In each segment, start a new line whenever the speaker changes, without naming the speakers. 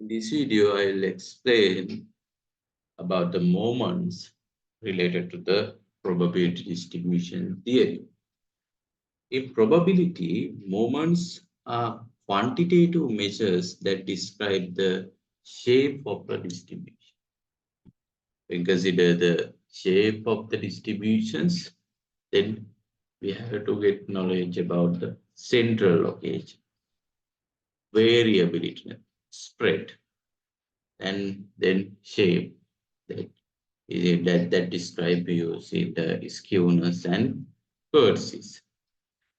In this video, I will explain about the moments related to the probability distribution theory. In probability, moments are quantitative measures that describe the shape of the distribution. When we consider the shape of the distributions, then we have to get knowledge about the central location, variability, spread, and then shape. That describe you see the skewness and curves.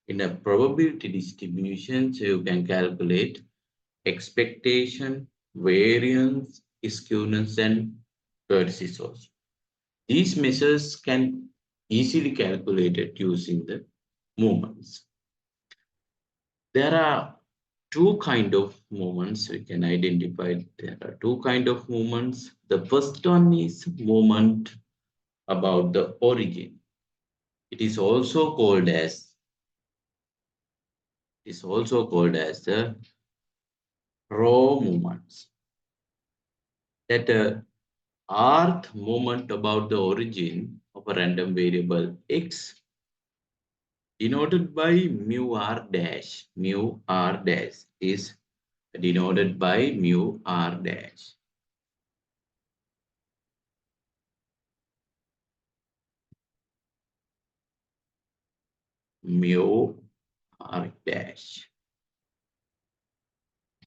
In a probability distribution, so you can calculate expectation, variance, skewness, and curves also. These measures can easily calculated using the moments. There are two kind of moments we can identify. There are two kind of moments. The first one is moment about the origin. It is also called as the raw movements. That rth moment about the origin of a random variable x denoted by mu r dash. Mu r dash is denoted by mu r dash. Mu r dash.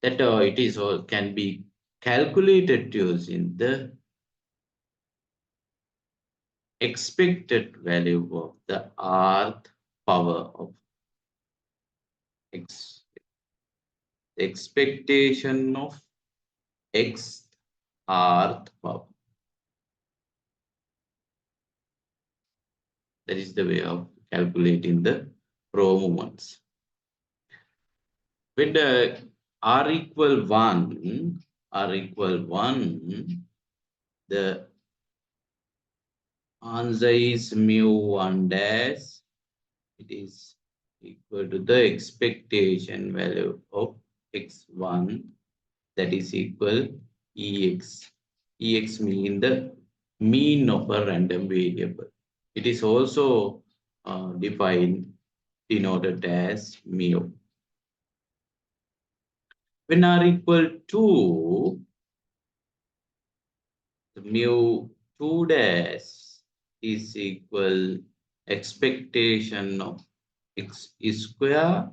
That it is all can be calculated using the expected value of the rth power of x. The expectation of x rth power. That is the way of calculating the raw moments. When the r equal 1, the answer is mu 1 dash. It is equal to the expectation value of x1, that is equal ex. Ex mean the mean of a random variable. It is also denoted as mu. When r equal to mu 2 dash is equal expectation of x square,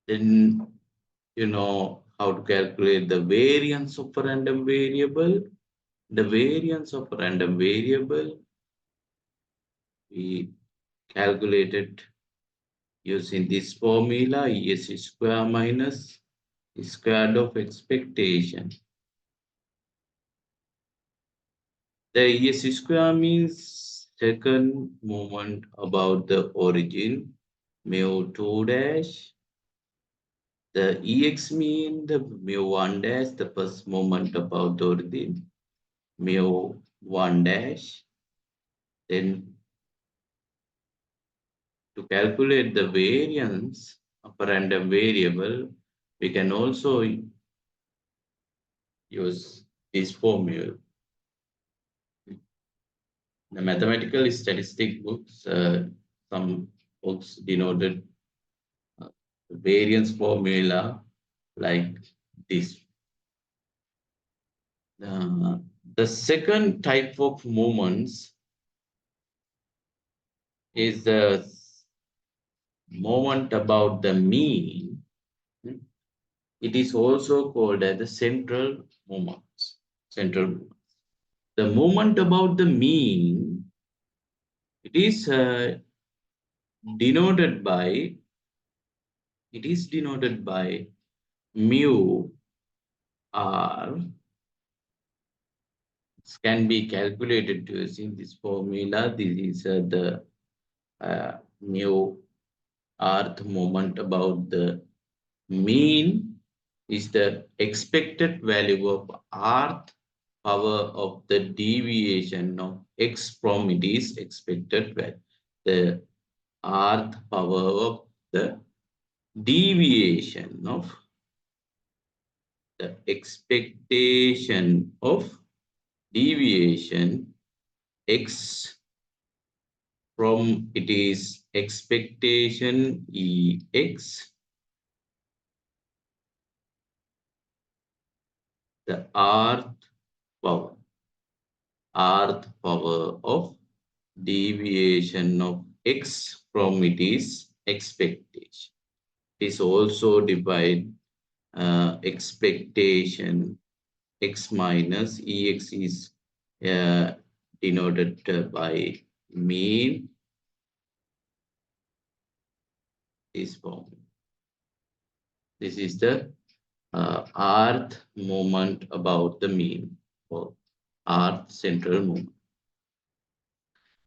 then you know how to calculate the variance of a random variable. The variance of a random variable we calculated using this formula, es square minus square root of expectation. The es square means second moment about the origin, mu 2 dash. The ex mean the mu 1 dash, the first moment about the origin, mu 1 dash. Then to calculate the variance of a random variable, we can also use this formula. The mathematical statistic books, some books denoted variance formula like this. The second type of moments is the moment about the mean. It is also called as the central moments. Central moments. The moment about the mean, it is denoted by mu r. This can be calculated using this formula. This is the mu rth moment about the mean is the expected value of rth power of the deviation of x from it is expected value. The rth power of the deviation of the expectation of deviation x from it is expectation ex, the power rth power of deviation of x from it is expectation. It is also divide expectation x minus ex is denoted by mean is form. This is the rth moment about the mean or rth central moment.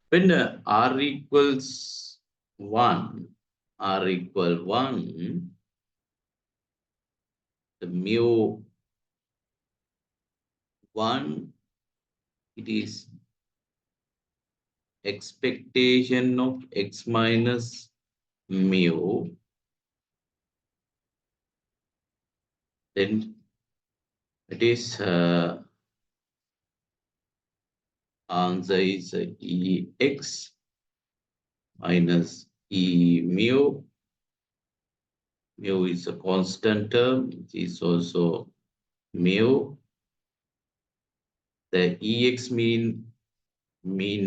When r equals 1, r equal 1, the mu 1, it is expectation of x minus mu, then it is answer is ex minus e mu. Mu is a constant term. It is also mu. The ex mean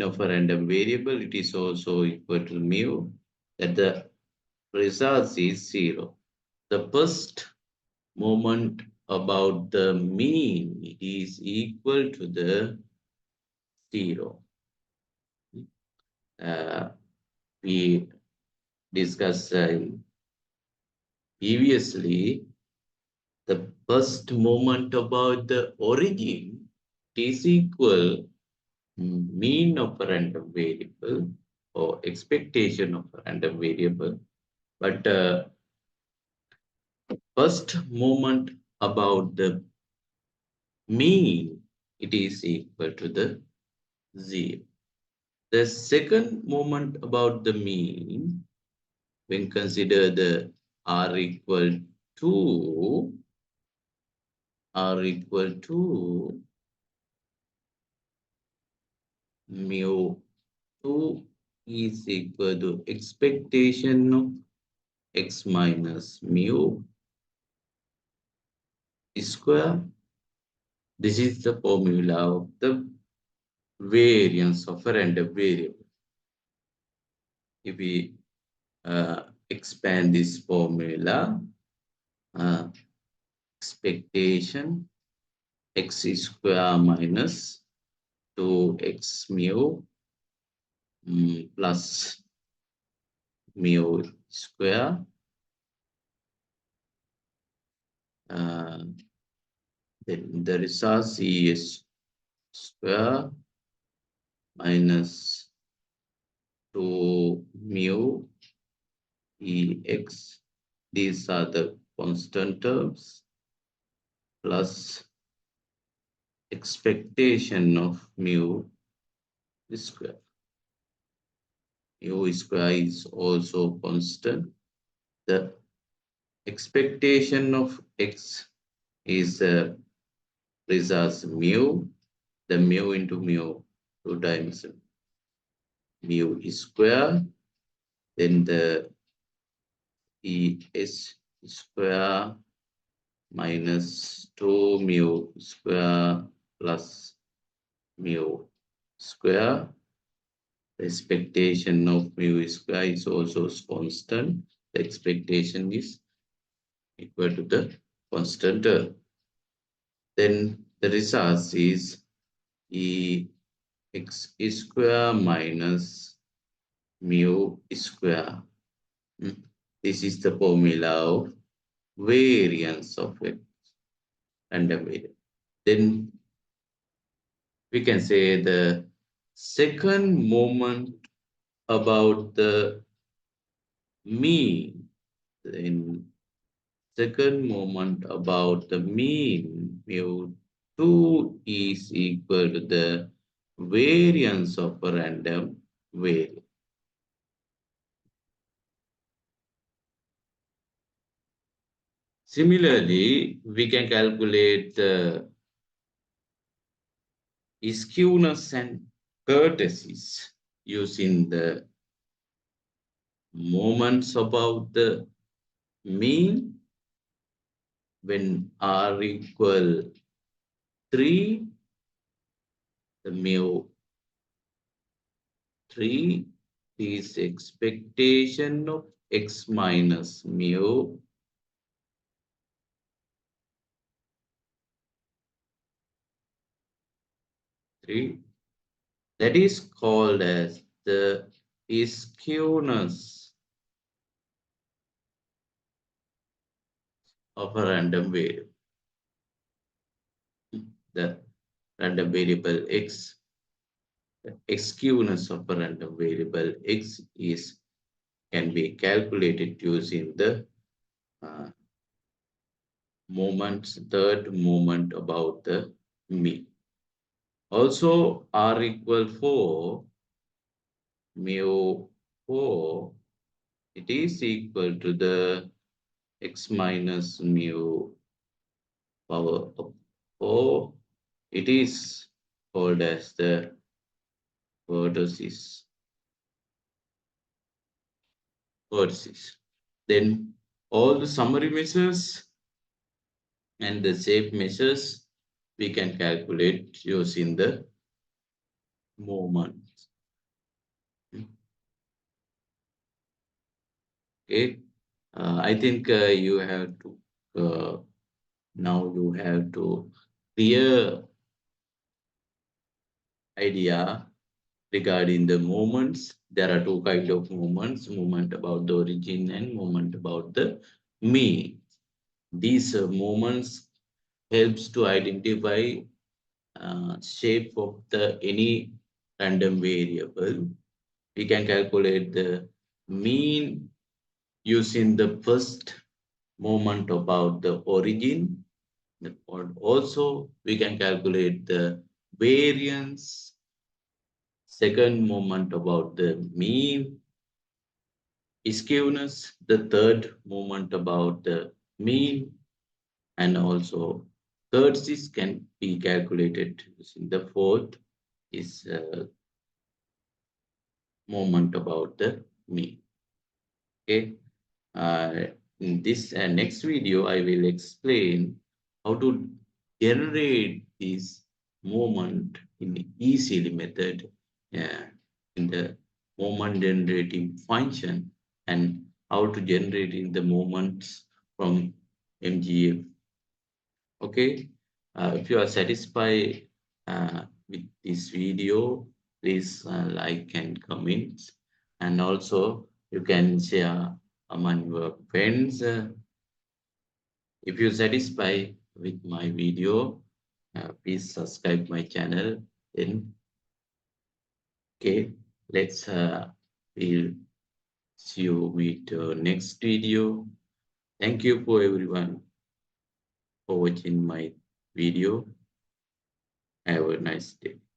of a random variable. It is also equal to mu. That the result is 0. The first moment about the mean is equal to the 0. We discussed previously the first moment about the origin is equal mean of a random variable or expectation of a random variable. But first moment about the mean, it is equal to the 0. The second moment about the mean, when consider the r equal to mu 2 is equal to expectation of x minus mu square. This is the formula of the variance of a random variable. If we expand this formula, expectation x square minus 2x mu plus mu square then the result is square minus 2 mu ex. These are the constant terms plus expectation of mu square. Mu square is also constant. The expectation of x is results mu, the mu into mu 2 times mu square, then the es square minus 2 mu square plus mu square. The expectation of mu square is also constant. The expectation is equal to the constant term. Then the result is x square minus mu square. This is the formula of variance of x and a variable. Then we can say the second moment about the mean. In second moment about the mean, mu 2 is equal to the variance of a random variable. Similarly, we can calculate the skewness and courtesies using the moments about the mean when r equal 3, the mu 3 is expectation of x minus mu 3. That is called as the skewness of a random variable. The random variable x, the skewness of a random variable x is can be calculated using the uh, third moment about the mean. Also, r equal 4, mu 4, it is equal to the x minus mu power of 4. It is called as the vertices. Vertices. Then all the summary measures and the shape measures we can calculate using the moment. Okay. I think you have to now you have to clear idea regarding the movements. There are two kinds of movements, movement about the origin and movement about the mean. These movements helps to identify shape of the any random variable. We can calculate the mean using the first moment about the origin. Also, we can calculate the variance, second moment about the mean, skewness, the third moment about the mean, and also curves can be calculated using the fourth is moment about the mean. Okay. In this next video, I will explain how to generate this moment in easily method uh, in the moment generating function and how to generate in the moments from MGF. Okay. If you are satisfied with this video, please like and comment, and also you can share among your friends. If you satisfied with my video, please subscribe my channel. Then okay, let's we'll see you with next video. Thank you for everyone for watching my video. Have a nice day.